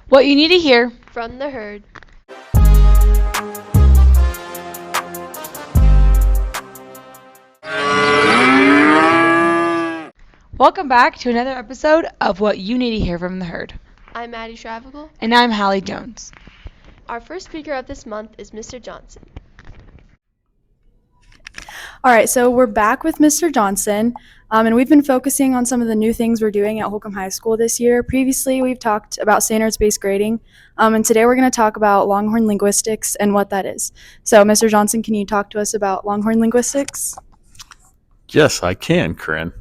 What you need to hear from the herd. Welcome back to another episode of What You Need to Hear from the Herd. I'm Maddie Travigal. And I'm Hallie Jones. Our first speaker of this month is Mr. Johnson. All right, so we're back with Mr. Johnson, and we've been focusing on some of the new things we're doing at Holcomb High School this year. Previously, we've talked about standards-based grading, and today we're going to talk about Longhorn Linguistics and what that is. So, Mr. Johnson, can you talk to us about Longhorn Linguistics? Yes, I can, Corinne.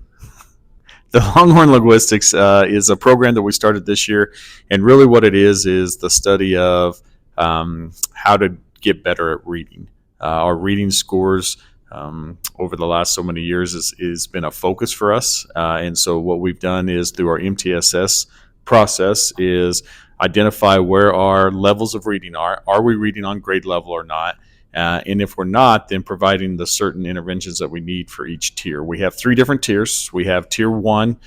The Longhorn Linguistics is a program that we started this year, and really what it is the study of how to get better at reading. Our reading scores over the last so many years has been a focus for us, and so what we've done is through our MTSS process is identify where our levels of reading are. Are we reading on grade level or not? And if we're not, then providing the certain interventions that we need for each tier. We have 3 different tiers. We have tier 1,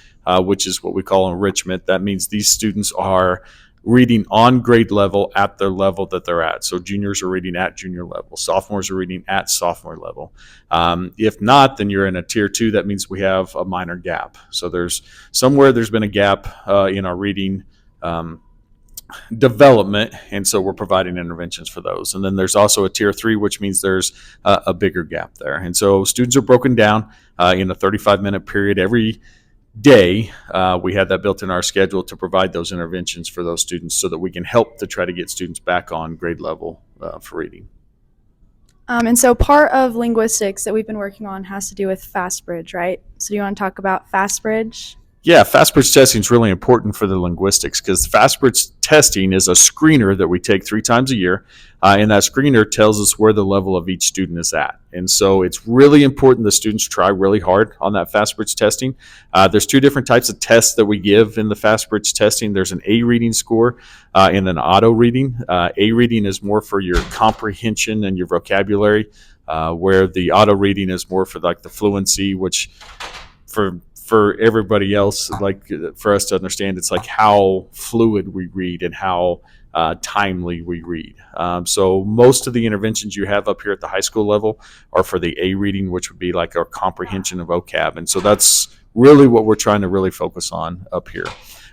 which is what we call enrichment. That means these students are reading on grade level at the level that they're at. So juniors are reading at junior level. Sophomores are reading at sophomore level. If not, then you're in a tier 2. That means we have a minor gap. So there's been a gap in our reading development, and so we're providing interventions for those. And then there's also a tier 3, which means there's a bigger gap there. And so students are broken down in a 35-minute period every day. We have that built in our schedule to provide those interventions for those students so that we can help to try to get students back on grade level for reading. And so part of linguistics that we've been working on has to do with FastBridge, right? So do you want to talk about FastBridge? Yeah, FastBridge testing is really important for the linguistics because FastBridge testing is a screener that we take 3 times a year, and that screener tells us where the level of each student is at. And so it's really important the students try really hard on that FastBridge testing. There's 2 different types of tests that we give in the FastBridge testing. There's an A reading score and an auto reading. A reading is more for your comprehension and your vocabulary, where the auto reading is more for like the fluency, which for everybody else, like for us to understand, it's like how fluid we read and how timely we read. So most of the interventions you have up here at the high school level are for the A reading, which would be like our comprehension of vocab. And so that's really what we're trying to really focus on up here.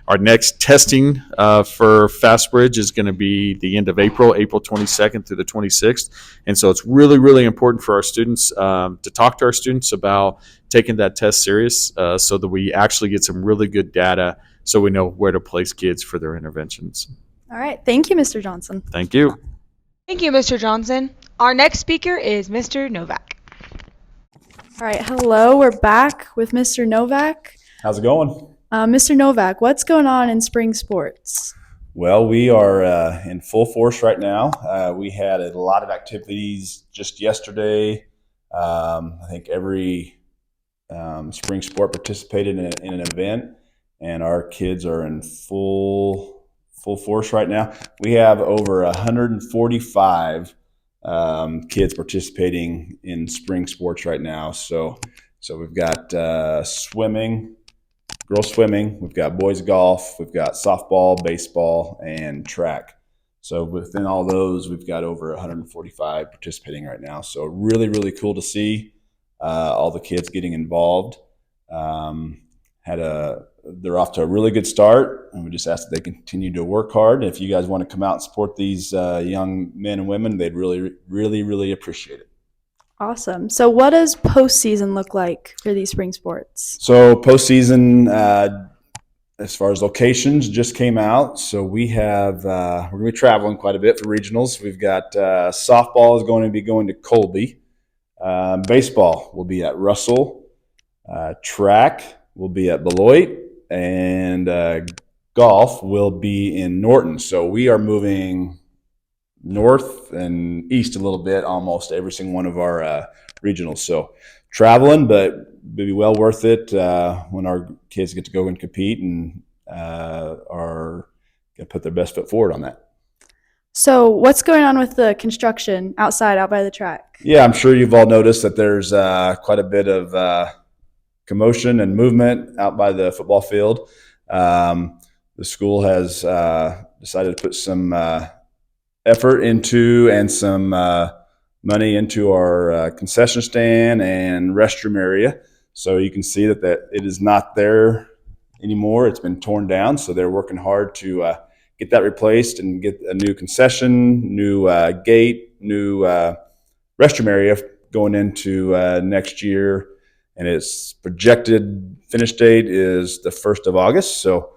Our next testing for FastBridge is going to be the end of April 22nd through the 26th. And so it's really, really important for our students to talk to our students about taking that test serious so that we actually get some really good data so we know where to place kids for their interventions. All right. Thank you, Mr. Johnson. Thank you. Thank you, Mr. Johnson. Our next speaker is Mr. Novak. All right. Hello. We're back with Mr. Novak. How's it going? Mr. Novak, what's going on in spring sports? Well, we are in full force right now. We had a lot of activities just yesterday. I think every spring sport participated in an event, and our kids are in full force right now. We have over 145 kids participating in spring sports right now. So we've got swimming, girls swimming, we've got boys golf, we've got softball, baseball, and track. So within all those, we've got over 145 participating right now. So really, really cool to see all the kids getting involved. They're off to a really good start, and we just ask that they continue to work hard. If you guys want to come out and support these young men and women, they'd really, really, really appreciate it. Awesome. So what does postseason look like for these spring sports? So postseason, as far as locations, just came out. So we have we're going to be traveling quite a bit for regionals. We've got softball is going to be going to Colby. Baseball will be at Russell. Track will be at Beloit. And golf will be in Norton. So we are moving north and east a little bit, almost every single one of our regionals. So traveling, but be well worth it when our kids get to go and compete and are going to put their best foot forward on that. So what's going on with the construction outside, out by the track? Yeah, I'm sure you've all noticed that there's quite a bit of commotion and movement out by the football field. the school has decided to put some effort into and some money into our concession stand and restroom area. So you can see that it is not there anymore. It's been torn down. So they're working hard to get that replaced and get a new concession, new gate, new restroom area going into next year. And its projected finish date is the 1st of August. So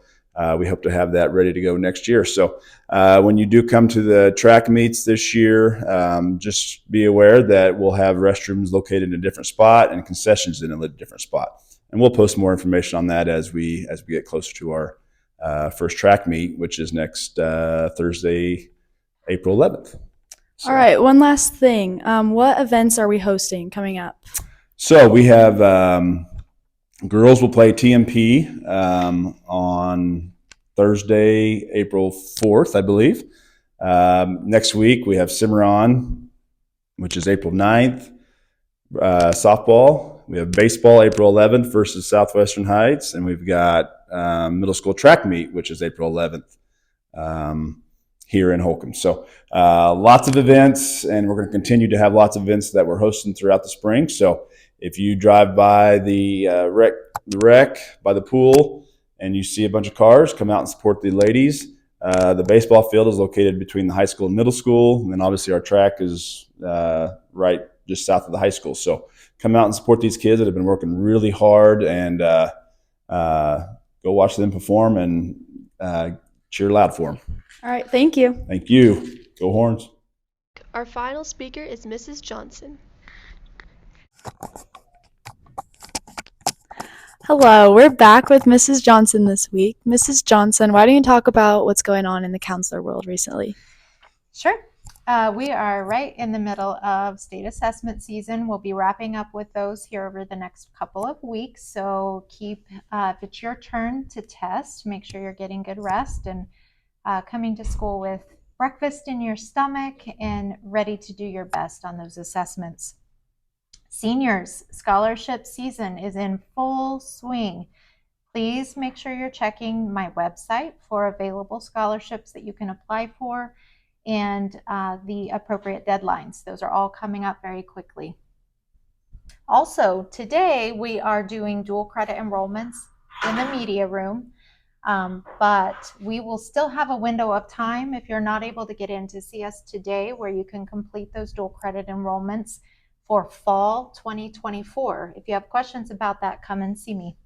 we hope to have that ready to go next year. So when you do come to the track meets this year, just be aware that we'll have restrooms located in a different spot and concessions in a different spot. And we'll post more information on that as we get closer to our first track meet, which is next Thursday, April 11th. So. All right, one last thing. What events are we hosting coming up? So we have girls will play TMP on Thursday, April 4th, I believe. Next week we have Cimarron, which is April 9th. Softball. We have baseball April 11th versus Southwestern Heights. And we've got middle school track meet, which is April 11th here in Holcomb. So lots of events, and we're going to continue to have lots of events that we're hosting throughout the spring. So if you drive by the rec by the pool and you see a bunch of cars, come out and support the ladies. The baseball field is located between the high school and middle school. And then obviously our track is right just south of the high school. So come out and support these kids that have been working really hard, and go watch them perform and cheer loud for them. All right, thank you. Thank you. Go Horns. Our final speaker is Mrs. Johnson. Hello, we're back with Mrs. Johnson this week. Mrs. Johnson, why don't you talk about what's going on in the counselor world recently? Sure. We are right in the middle of state assessment season. We'll be wrapping up with those here over the next couple of weeks. So keep, if it's your turn to test, make sure you're getting good rest and coming to school with breakfast in your stomach and ready to do your best on those assessments. Seniors, scholarship season is in full swing. Please make sure you're checking my website for available scholarships that you can apply for and the appropriate deadlines. Those are all coming up very quickly. Also, today we are doing dual credit enrollments in the media room, but we will still have a window of time if you're not able to get in to see us today where you can complete those dual credit enrollments for fall 2024. If you have questions about that, come and see me.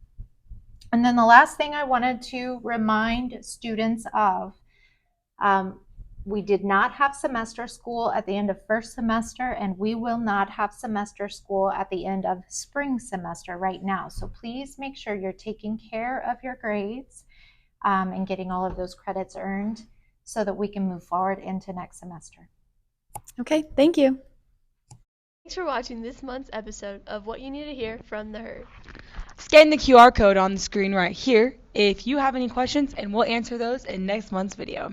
And then the last thing I wanted to remind students of, we did not have semester school at the end of first semester, and we will not have semester school at the end of spring semester right now. So please make sure you're taking care of your grades and getting all of those credits earned so that we can move forward into next semester. Okay, thank you. Thanks for watching this month's episode of What You Need to Hear from the Herd. Scan the QR code on the screen right here if you have any questions, and we'll answer those in next month's video.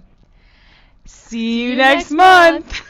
See you next month.